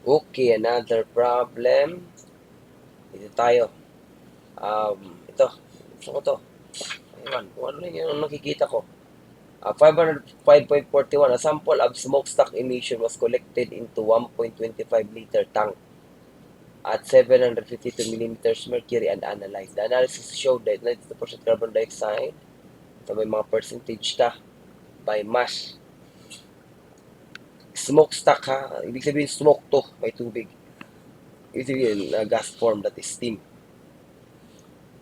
Okay, another problem. Dito tayo. Ito. Gusto ko to. Ayun, kung ano yung nakikita ko. 505.41, a sample of smokestack emission was collected into 1.25 liter tank at 752 millimeters mercury and analyzed. The analysis showed that 92% carbon dioxide, so may mga percentage ka, by mass. Smokestack ha, ibig sabihin smoke to, may tubig. Ibig sabihin gas form, that is steam.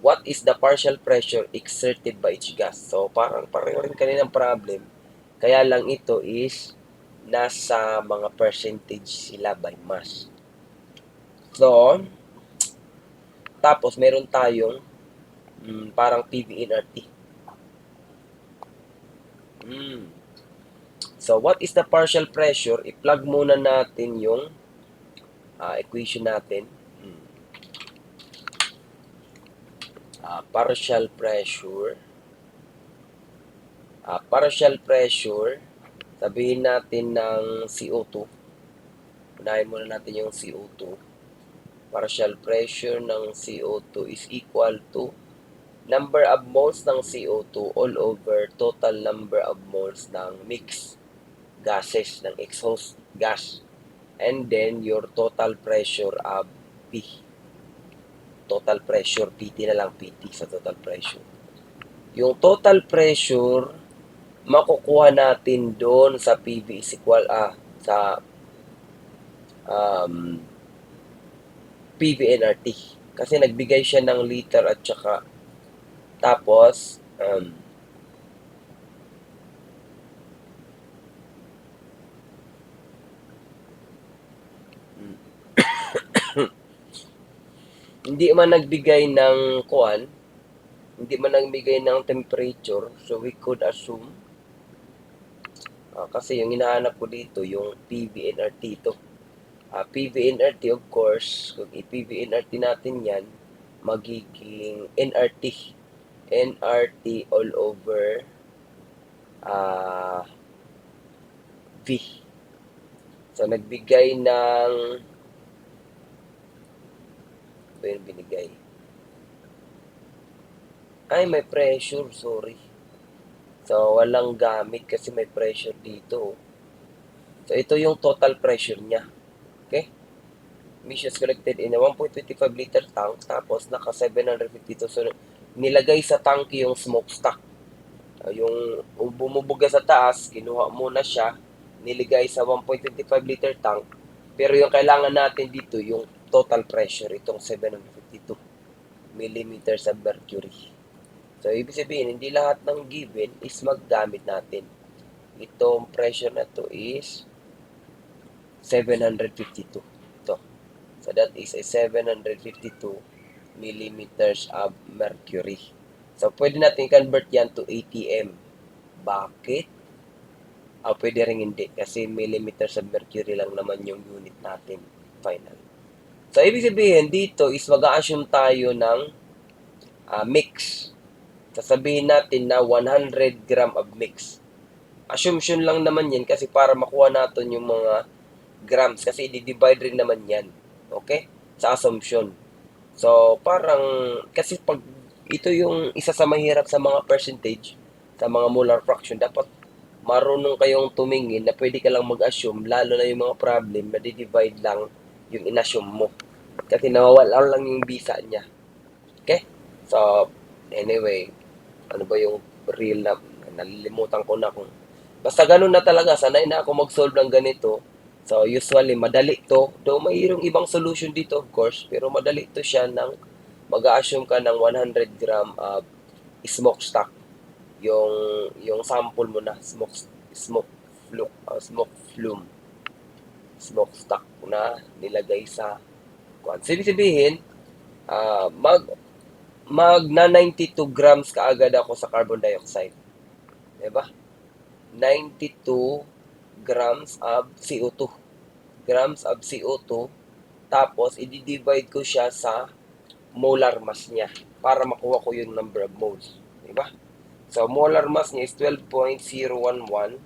What is the partial pressure exerted by each gas? So, parang pareho rin kaninang problem. Kaya lang ito is nasa mga percentage sila by mass. So, tapos meron tayong parang PVNRT. Mm. So, what is the partial pressure? I-plug muna natin yung equation natin. Mm. Partial pressure. Partial pressure, sabihin natin ng CO2. Unahin muna natin yung CO2. Partial pressure ng CO2 is equal to number of moles ng CO2 all over total number of moles ng mixed gases, ng exhaust gas. And then, your total pressure of P. Total pressure, PT na lang, PT sa total pressure. Yung total pressure, makukuha natin doon sa PV is equal, sa um, PVNRT. Kasi nagbigay siya ng liter at saka tapos hindi man nagbigay ng kuan, hindi man nagbigay ng temperature, so we could assume kasi yung hinahanap ko dito yung PVNRT ito. PVNRT of course, kung i-PVNRT natin yan, magiging NRT. NRT all over V. So, nagbigay ng ito yung binigay. Ay, may pressure, sorry. So, walang gamit kasi may pressure dito. So, ito yung total pressure niya. Okay? Emissions collected in a 1.25 liter tank, tapos naka 752. So, nilagay sa tank yung smokestack. Yung bumubuga sa taas, kinuha muna siya, niligay sa 1.25 liter tank. Pero yung kailangan natin dito, yung total pressure, itong 752 millimeters of mercury. So, ibig sabihin, hindi lahat ng given is maggamit natin. Itong pressure na to is 752. Ito. So, that is a 752 millimeters of mercury. So, pwede natin convert yan to ATM. Bakit? Pwede rin hindi kasi millimeters of mercury lang naman yung unit natin. Final. So, ibig sabihin, dito is mag-assume tayo ng mix. Sasabihin natin na 100 gram of mix. Assumption lang naman yan kasi para makuha natin yung mga grams kasi i-divide rin naman yan. Okay? Sa assumption. So, parang, kasi pag ito yung isa sa mahirap sa mga percentage, sa mga molar fraction, dapat marunong kayong tumingin na pwede ka lang mag-assume, lalo na yung mga problem, na-divide lang yung in-assume mo. Kasi nawawala lang yung bisa niya. Okay? So, anyway, ano ba yung real na, nalilimutan ko na kung, basta ganun na talaga, sanay na ako mag-solve ng ganito. So, usually, madali to. Though mayroong ibang solution dito, of course, pero madali to siya ng mag-assume ka ng 100 gram of smokestack. Yung sample mo na, smoke flume, smokestack na nilagay sa kwan. So, ibig sabihin, uh, mag magna 92 grams kaagad ako sa carbon dioxide. Diba? 92 grams of CO2. Grams of CO2. Tapos, i-divide ko siya sa molar mass niya para makuha ko yung number of moles. Diba? So, molar mass niya is 12.011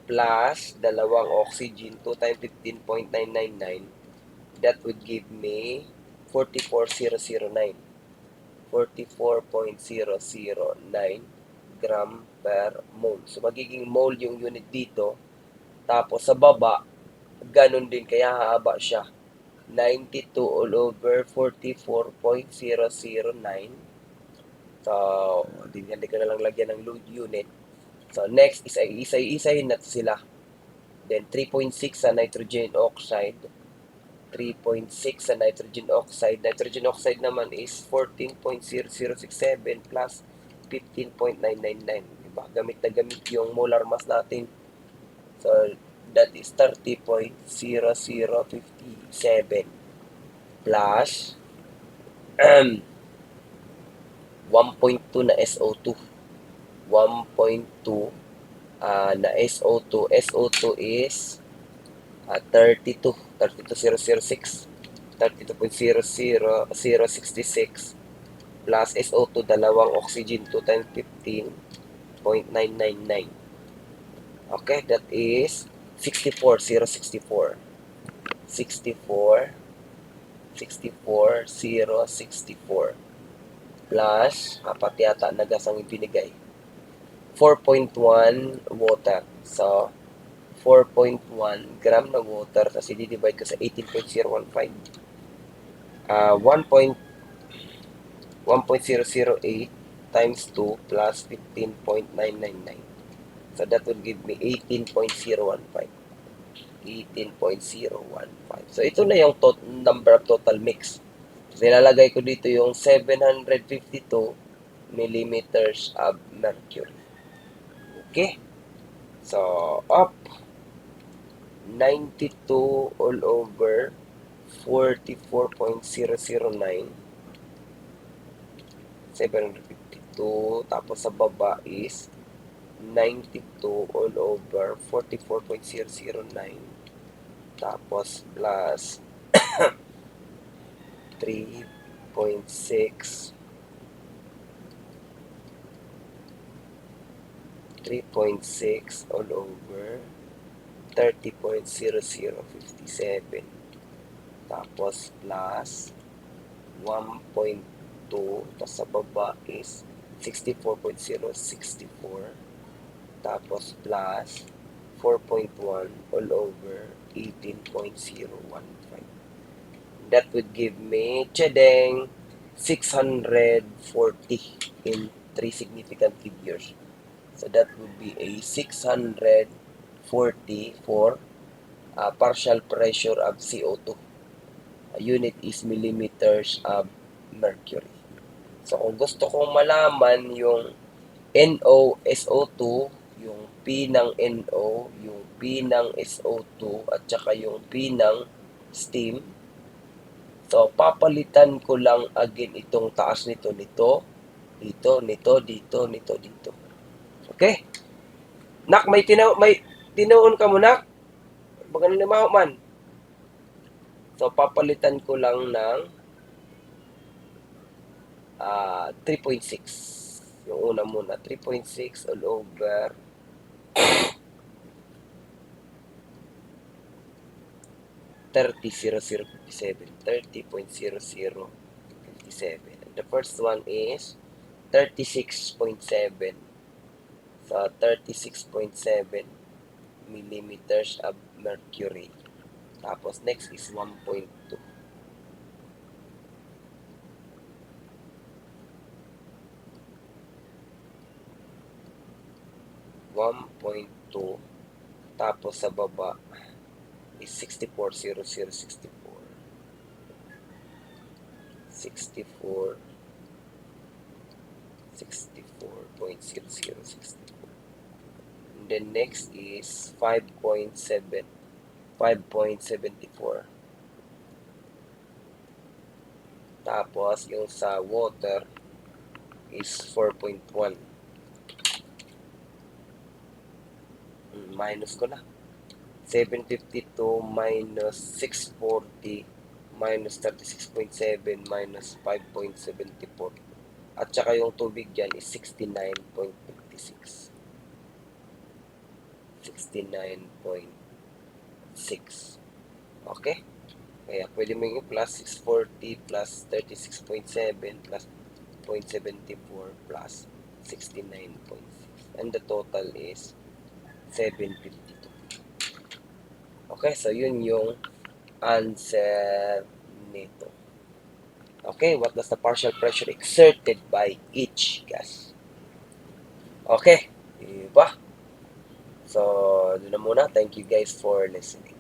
plus dalawang oxygen, 2 times 15.999, that would give me 44,009. 44.009 gram per mole. So, magiging mole yung unit dito. Tapos, sa baba, ganun din, kaya haba siya. 92 all over 44.009. So, hindi ko na lang lagyan ng load unit. So, next is isa-isahin natin sila. Then, 3.6 sa nitrogen oxide. 3.6 sa nitrogen oxide. Nitrogen oxide naman is 14.0067 plus 15.999. Diba? Gamit na gamit yung molar mass natin. So, that is 30.0057 plus 1.2 na SO2. 1.2 na SO2. SO2 is 32.006. 32.00066 plus SO2, dalawang oxygen, 2 times 15.999. Okay, that is 64,064. 64,064 plus, apat yata nagasang ibinigay, 4.1 water. So, 4.1 gram na water, tapos i-divide ko sa 18.015. 1.008 times 2 plus 15.999. So, that will give me 18.015. 18.015. So, ito na yung number of total mix. So, nilalagay ko dito yung 752 millimeters of mercury. Okay? So, up 92 all over 44.009. 752. Tapos sa baba is 92 all over 44.009. Tapos plus 3.6 all over 30.0057. Tapos plus 1.2. Tapos sa baba is 64.064. Tapos plus 4.1 all over 18.015. That would give me, chedeng, 640 in 3 significant figures. So that would be a 640 for partial pressure of CO2. Unit is millimeters of mercury. So kung gusto kong malaman yung NOSO2, yung P ng NO, yung P ng SO2, at saka yung P ng steam, so papalitan ko lang again itong taas nito, dito, dito. Okay? Nak, may tinuon ka mo, nak? Baga na limaw man. So, papalitan ko lang ng 3.6. Yung una muna, 3.6 all over 30.0057. 30.0057. The first one is 36.7. So, 36.7 millimeters of mercury. Tapos, next is 1.2. 1.2. Tapos, sa baba is 64.0064. 64.0064. And then next is 5.7. 5.74. Tapos, yung sa water is 4.1. Minus ko na. 752 minus 640 minus 36.7 minus 5.74. At saka yung tubig dyan is 69.56. 69.6. Okay? Kaya pwede mo yung plus 640 plus 36.7 plus 0.74 plus 69.6. And the total is 752. Okay, so yun yung answer nito. Okay, what was the partial pressure exerted by each gas? Okay, diba? So, doon na muna. Thank you guys for listening.